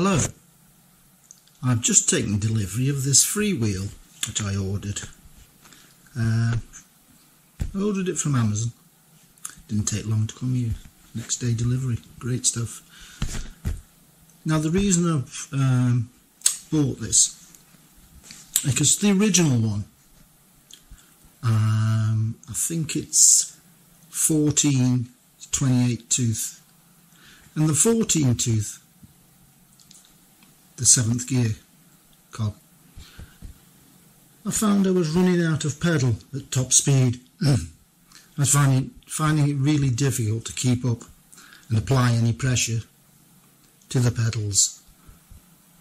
Hello, I've just taken delivery of this Freewheel that I ordered. I ordered it from Amazon. Didn't take long to come here. Next day delivery. Great stuff. Now the reason I've bought this, because the original one, I think it's 14 to 28 tooth, and the 14 tooth, the 7th gear cob, I found I was running out of pedal at top speed. I was finding it really difficult to keep up and apply any pressure to the pedals.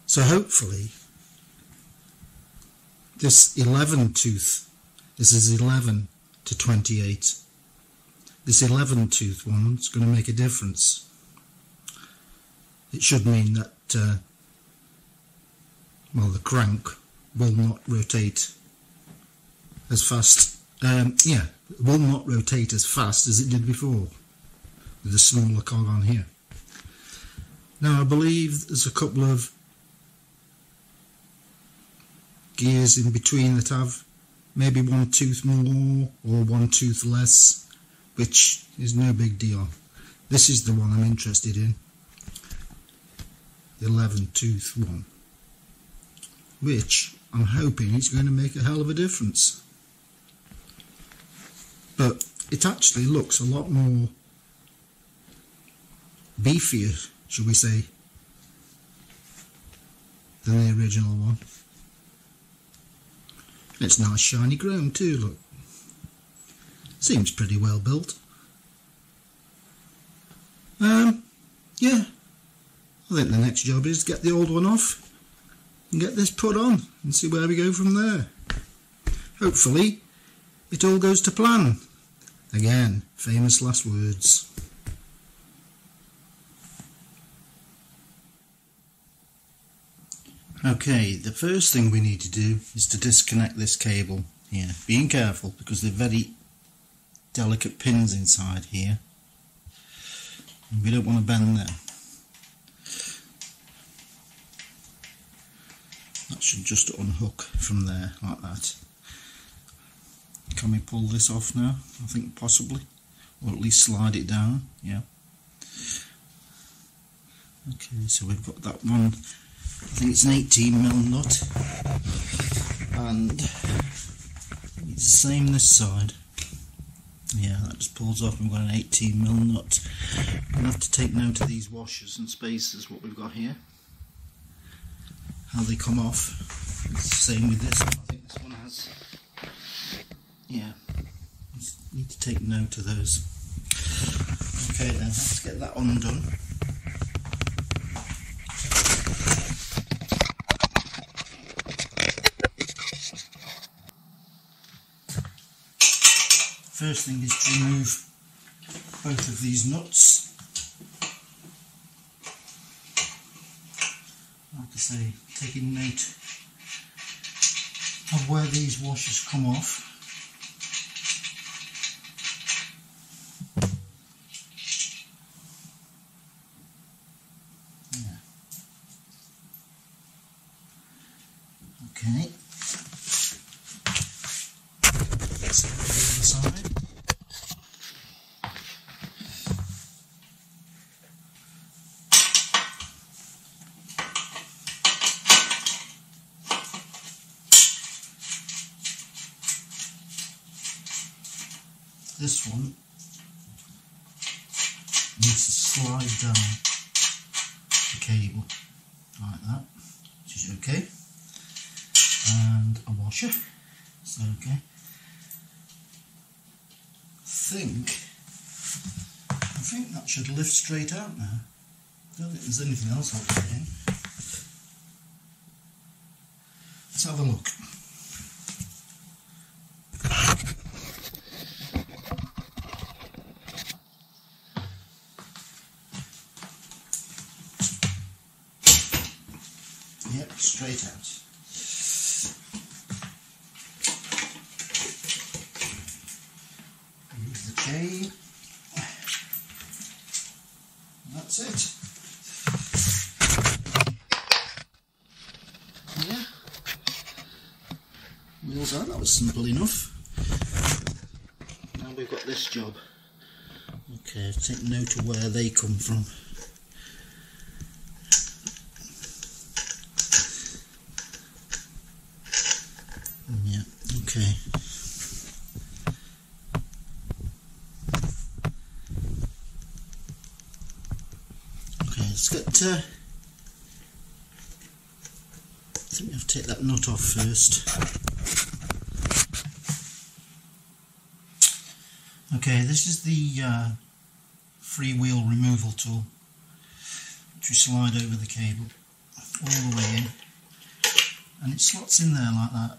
So hopefully this 11 tooth, this is 11 to 28, this 11 tooth one is going to make a difference. It should mean that well, the crank will not rotate as fast. It will not rotate as fast as it did before with the smaller cog on here. Now I believe there's a couple of gears in between that have maybe one tooth more or one tooth less, which is no big deal. This is the one I'm interested in, the 11 tooth one, which I'm hoping is going to make a hell of a difference. But it actually looks a lot more beefier, shall we say, than the original one. It's nice shiny chrome too, look. Seems pretty well built. Yeah, I think the next job is to get the old one off and get this put on and see where we go from there. Hopefully it all goes to plan. Again, famous last words. Okay, the first thing we need to do is to disconnect this cable here. Being careful because they're very delicate pins inside here. And we don't want to bend them. That should just unhook from there like that. Can we pull this off now? I think possibly, or at least slide it down. Yeah. Okay, so we've got that one. I think it's an 18mm nut, and it's the same this side. Yeah, that just pulls off. We've got an 18mm nut. We'll have to take note of these washers and spacers, what we've got here, how they come off. It's the same with this one. I think this one has. Yeah, just need to take note of those. Okay then, let's get that undone. First thing is to remove both of these nuts. Like I say, taking note of where these washers come off. Yeah. Okay. Let's go to the other side. This one needs to slide down the cable like that, which is okay, and a washer, so okay. I think that should lift straight out now. I don't think there's anything else I'll put in. Let's have a look. Yep, straight out. Use the chain. That's it. wheels out. That was simple enough. Now we've got this job. Okay, take note of where they come from. Yeah, okay. Okay, let's get I think we have to take that nut off first. Okay, this is the Freewheel removal tool, which we slide over the cable all the way in, and it slots in there like that.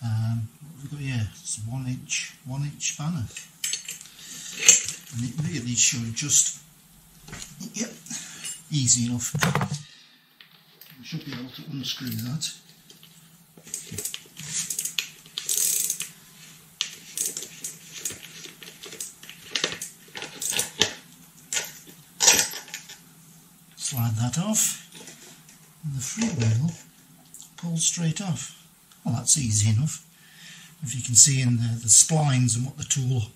What have we got here? It's a 1 inch spanner, and it really should just, yep, easy enough. We should be able to unscrew that. Slide that off, and the freewheel pulls straight off. Well, that's easy enough. If you can see in the splines and what the tool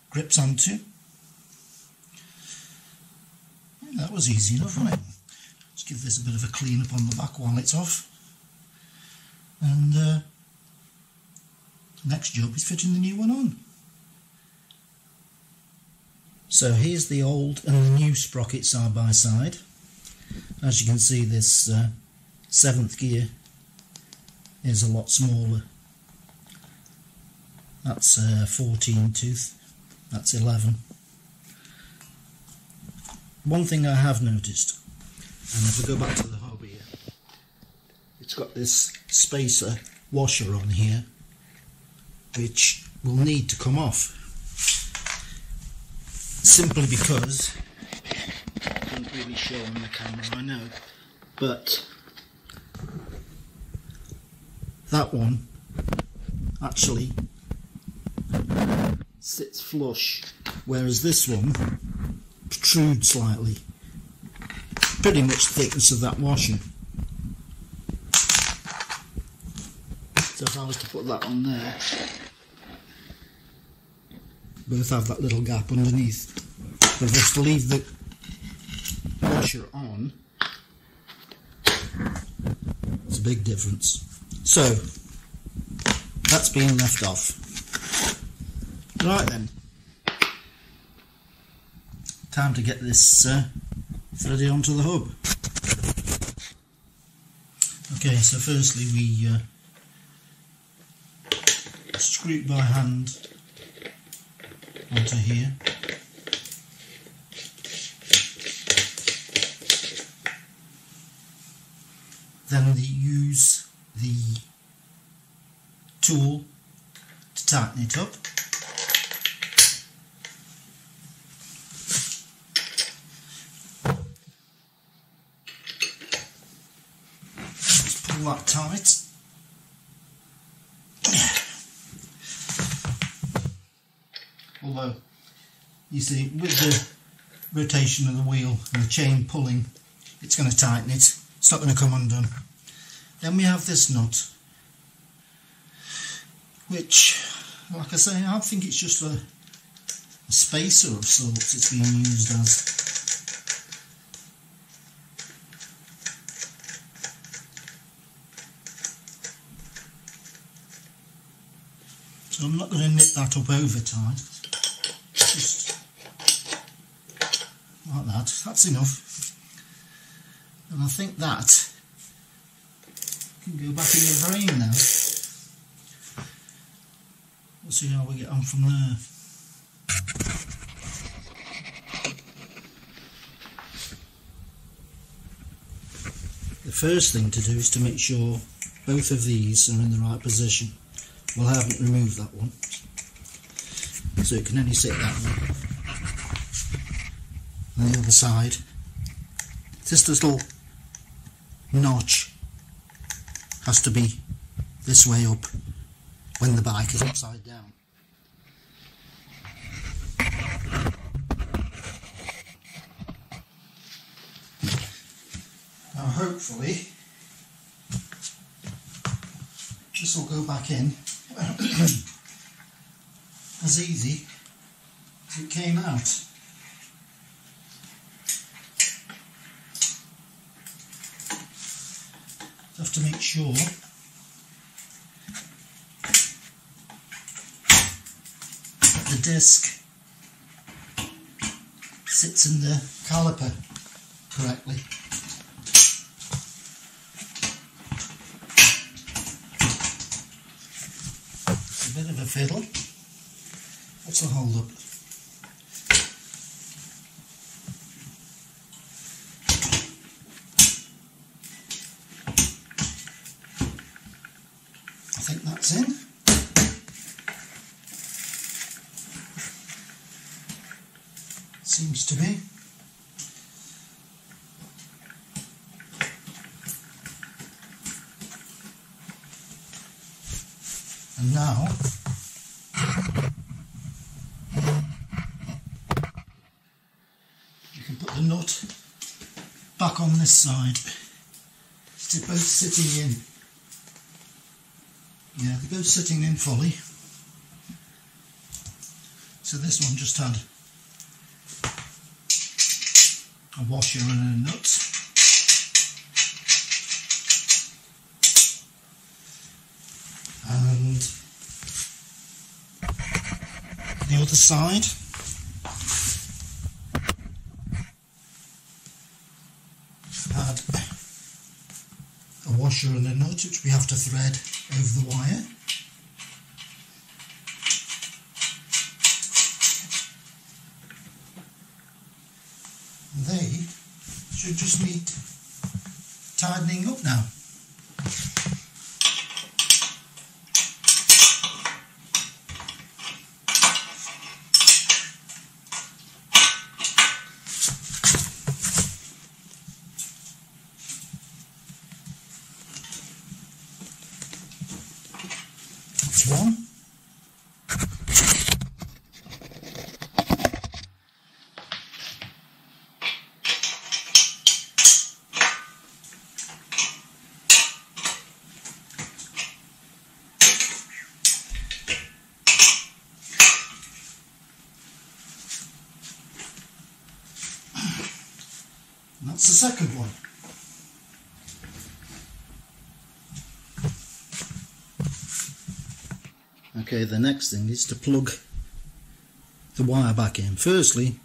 grips onto. Yeah, that was easy enough, wasn't it? Let's give this a bit of a clean up on the back while it's off. And the next job is fitting the new one on. So here's the old and the new sprocket side by side. As you can see, this 7th gear is a lot smaller. That's 14 tooth, that's 11. One thing I have noticed, and if we go back to the hub here, it's got this spacer washer on here, which will need to come off. Simply because, I can't really show on the camera, I know, but that one actually sits flush, whereas this one protrudes slightly. Pretty much the thickness of that washer. So if I was to put that on there, both have that little gap underneath. But if I was to leave the washer on, it's a big difference. So that's being left off. Right then, time to get this threaded onto the hub. Okay, so firstly we screw it by hand onto here. Then we use the tool to tighten it up. Just pull that tight. Although, you see, with the rotation of the wheel and the chain pulling, it's going to tighten it. It's not going to come undone. Then we have this nut, which, like I say, I think it's just a spacer of sorts it's being used as. So I'm not going to knit that up over tight, just like that. That's enough. And I think that can go back in the frame now. We'll see how we get on from there. The first thing to do is to make sure both of these are in the right position. Well, I haven't removed that one, so it can only sit that way. On the other side, this little notch has to be this way up when the bike is upside down. Now hopefully This will go back in as easy as it came out. Have to make sure that the disc sits in the caliper correctly. It's a bit of a fiddle. What's the hold up? I think that's in. Seems to be. And now you can put the nut back on this side. They're both sitting in. Yeah, they're both sitting in fully. So this one just had a washer and a nut. And the other side had a washer and a nut which we have to thread over the wire. And they should just need tightening up now. That's one. And that's the second one. Okay, the next thing is to plug the wire back in. Firstly,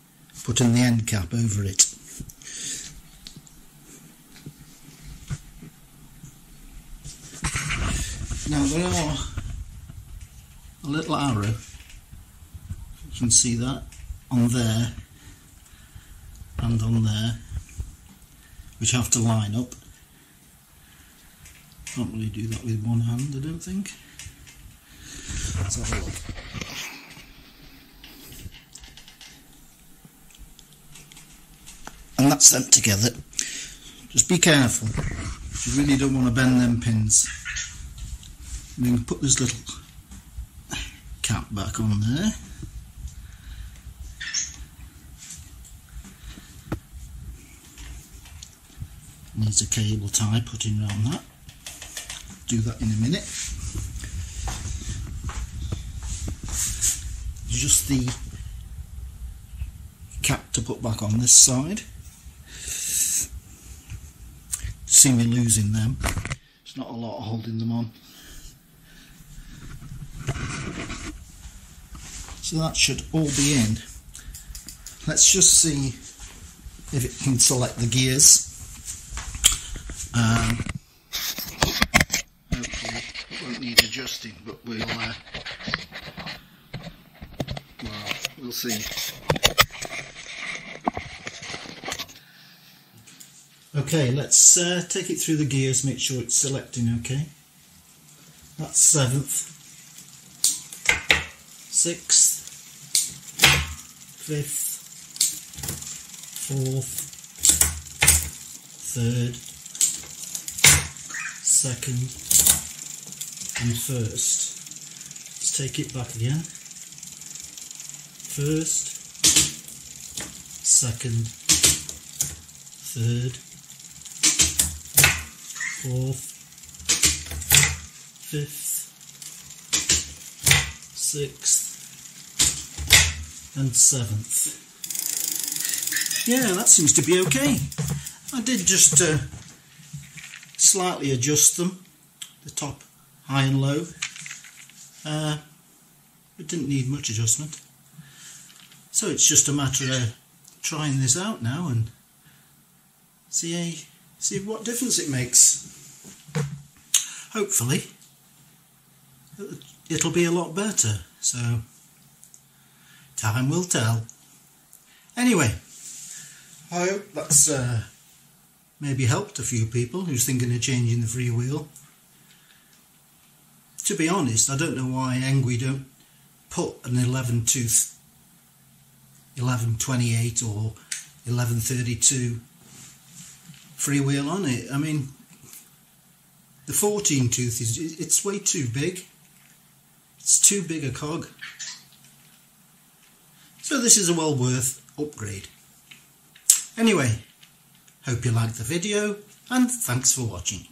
putting the end cap over it. Now there are a little arrow, you can see that, on there and on there, which have to line up. Can't really do that with one hand, I don't think. Let's have a look. And that's them together. Just be careful. You really don't want to bend them pins. And then put this little cap back on there. Needs a cable tie putting around that. Do that in a minute. Just the cap to put back on this side. See me losing them. There's not a lot holding them on. So that should all be in. Let's just see if it can select the gears. Hopefully it won't need adjusting, but we'll see. Okay, let's take it through the gears, make sure it's selecting okay. That's 7th, 6th, 5th, 4th, 3rd, 2nd and 1st. Let's take it back again. 1st, 2nd, 3rd, 4th, 5th, 6th and 7th. Yeah, that seems to be okay. I did just slightly adjust them, the top high and low. It didn't need much adjustment. So it's just a matter of trying this out now and see what difference it makes. Hopefully it'll be a lot better, so time will tell. Anyway, I hope that's maybe helped a few people who's thinking of changing the Freewheel. To be honest, I don't know why Engwe don't put an 11 tooth 1128 or 1132 Freewheel on it. I mean, the 14 tooth it's way too big. It's too big a cog. So this is a well worth upgrade. Anyway, hope you liked the video and thanks for watching.